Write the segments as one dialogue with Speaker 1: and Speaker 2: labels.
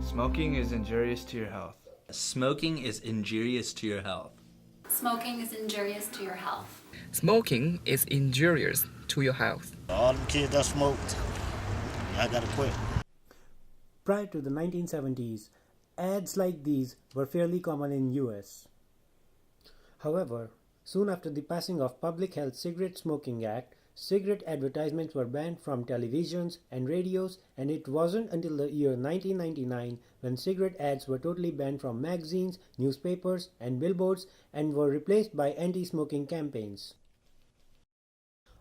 Speaker 1: Smoking is injurious to your health.
Speaker 2: Smoking is injurious to your health.
Speaker 3: Smoking is injurious to your health.
Speaker 4: Smoking is injurious to your health.
Speaker 5: All them kids that smoked, I gotta quit.
Speaker 6: Prior to the 1970s, ads like these were fairly common in US. However, soon after the passing of Public Health Cigarette Smoking Act, cigarette advertisements were banned from televisions and radios, and it wasn't until the year 1999 when cigarette ads were totally banned from magazines, newspapers, and billboards and were replaced by anti-smoking campaigns.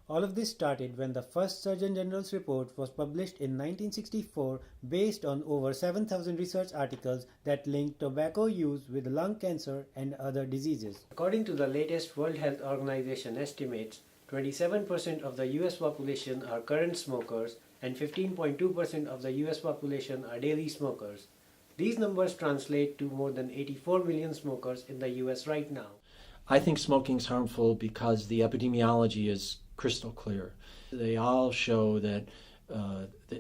Speaker 6: All of this started when the first Surgeon General's report was published in 1964 based on over 7,000 research articles that linked tobacco use with lung cancer and other diseases. According to the latest World Health Organization estimates, 27% of the US population are current smokers and 15.2% of the US population are daily smokers. These numbers translate to more than 84 million smokers in the US right now.
Speaker 7: I think smoking is harmful because the epidemiology is crystal clear. They all show that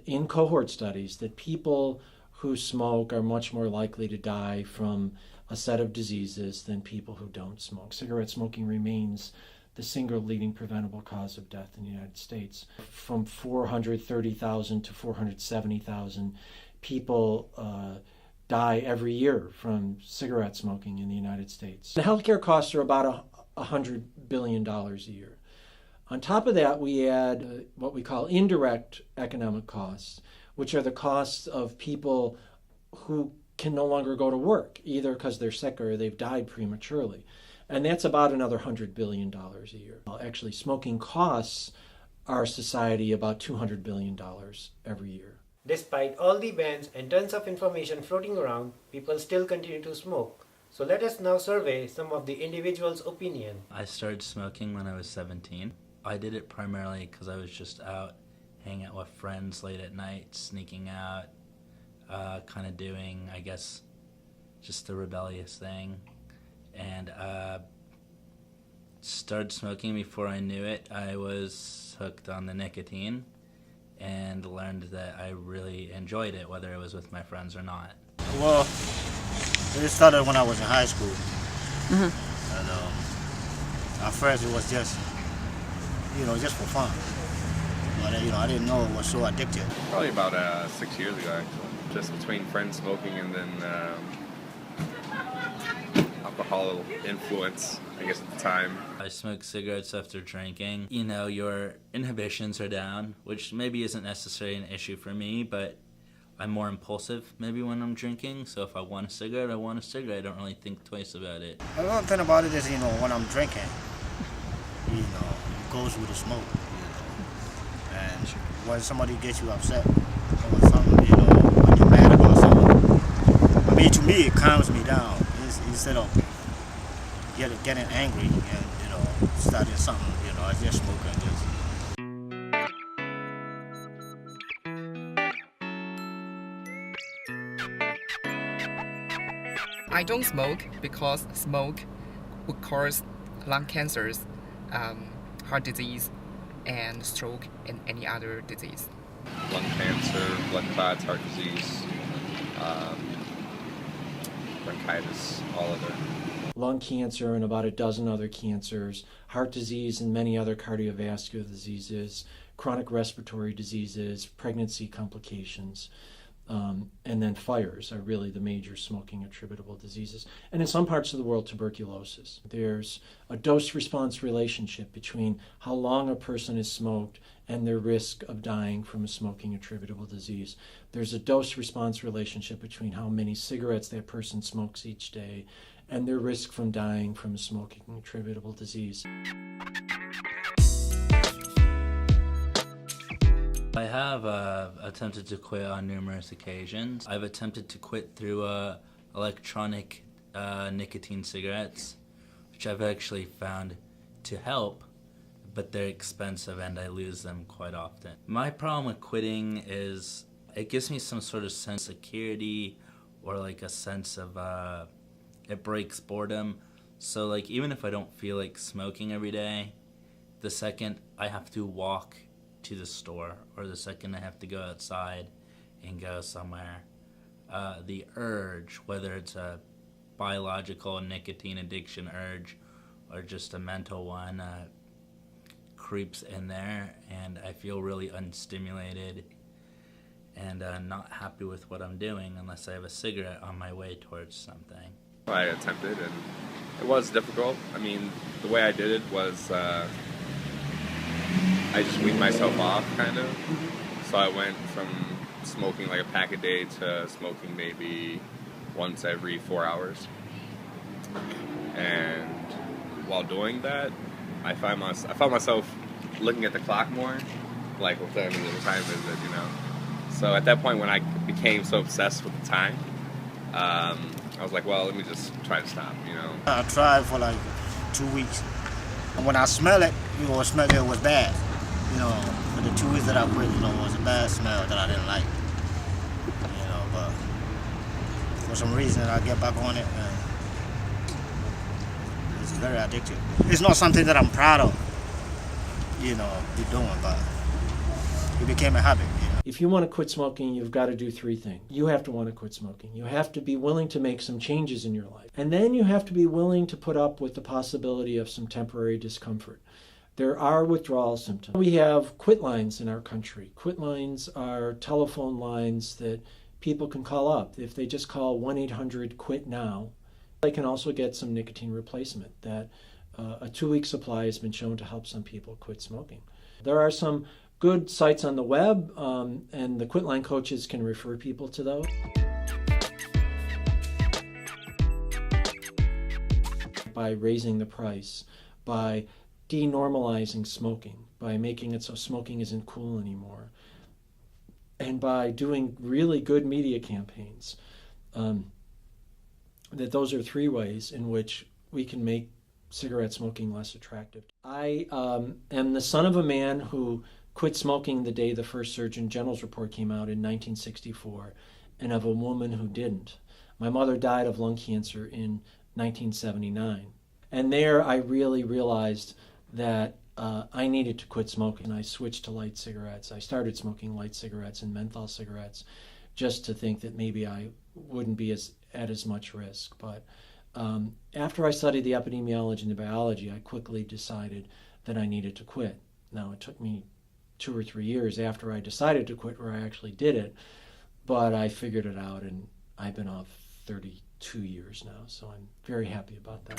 Speaker 7: in cohort studies that people who smoke are much more likely to die from a set of diseases than people who don't smoke. Cigarette smoking remains the single leading preventable cause of death in the United States. From 430,000 to 470,000 people die every year from cigarette smoking in the United States. The healthcare costs are about $100 billion a year. On top of that, we add what we call indirect economic costs, which are the costs of people who can no longer go to work, either because they're sick or they've died prematurely. And that's about another $100 billion a year. Actually, smoking costs our society about $200 billion every year.
Speaker 6: Despite all the bans and tons of information floating around, people still continue to smoke. So let us now survey some of the individuals' opinion.
Speaker 2: I started smoking when I was 17. I did it primarily because I was just out hanging out with friends late at night, sneaking out, kind of doing, I guess, just a rebellious thing. And started smoking before I knew it. I was hooked on the nicotine and learned that I really enjoyed it, whether it was with my friends or not.
Speaker 5: Well, it started when I was in high school. And at first it was just, just for fun. But, I didn't know it was so addictive.
Speaker 8: Probably about 6 years ago, actually. Just between friends smoking and then alcohol influence, I guess, at the time.
Speaker 2: I smoked cigarettes after drinking. Your inhibitions are down, which maybe isn't necessarily an issue for me, but I'm more impulsive maybe when I'm drinking. So if I want a cigarette, I want a cigarette. I don't really think twice about it.
Speaker 5: Another thing about it is, when I'm drinking, it goes with the smoke. And when somebody gets you upset over something, when you're mad about something, to me, it calms me down. Instead of getting angry and starting something, I just smoke and just.
Speaker 4: I don't smoke because smoke would cause lung cancers, heart disease, and stroke, and any other disease.
Speaker 8: Lung cancer, blood clots, heart disease, bronchitis, all of it.
Speaker 7: Lung cancer and about a dozen other cancers, heart disease and many other cardiovascular diseases, chronic respiratory diseases, pregnancy complications, and then fires are really the major smoking attributable diseases. And in some parts of the world, tuberculosis. There's a dose-response relationship between how long a person has smoked and their risk of dying from a smoking attributable disease. There's a dose-response relationship between how many cigarettes that person smokes each day and their risk from dying from a smoking attributable disease.
Speaker 2: I have attempted to quit on numerous occasions. I've attempted to quit through electronic nicotine cigarettes, which I've actually found to help, but they're expensive and I lose them quite often. My problem with quitting is it gives me some sort of sense of security or like a sense of, it breaks boredom. So like even if I don't feel like smoking every day, the second I have to walk to the store or the second I have to go outside and go somewhere, the urge, whether it's a biological nicotine addiction urge or just a mental one, creeps in there, and I feel really unstimulated and not happy with what I'm doing unless I have a cigarette on my way towards something.
Speaker 8: I attempted, and it was difficult. I mean, the way I did it was I just weaned myself off, kind of. So I went from smoking like a pack a day to smoking maybe once every 4 hours. And while doing that, I found myself looking at the clock more, like what time is it, you know? So at that point, when I became so obsessed with the time, I was like, well, let me just try to stop, you know?
Speaker 5: I tried for like 2 weeks. And when I smell it, smell it was bad. You know, for the 2 weeks that I quit, it was a bad smell that I didn't like. You know, but for some reason I get back on it, and it's very addictive. It's not something that I'm proud of, be doing, but it became a habit.
Speaker 7: If you want to quit smoking, you've got to do three things. You have to want to quit smoking. You have to be willing to make some changes in your life. And then you have to be willing to put up with the possibility of some temporary discomfort. There are withdrawal symptoms. We have quit lines in our country. Quit lines are telephone lines that people can call up. If they just call 1-800-QUIT-NOW, they can also get some nicotine replacement. That a 2-week supply has been shown to help some people quit smoking. There are some good sites on the web, and the Quit Line coaches can refer people to those. By raising the price, by denormalizing smoking, by making it so smoking isn't cool anymore, and by doing really good media campaigns. That those are three ways in which we can make cigarette smoking less attractive. I am the son of a man who quit smoking the day the first Surgeon General's report came out in 1964, and of a woman who didn't. My mother died of lung cancer in 1979. And there I really realized that I needed to quit smoking. And I switched to light cigarettes. I started smoking light cigarettes and menthol cigarettes just to think that maybe I wouldn't be at as much risk. But after I studied the epidemiology and the biology, I quickly decided that I needed to quit. Now, it took me 2 or 3 years after I decided to quit where I actually did it, but I figured it out, and I've been off 32 years now, so I'm very happy about that.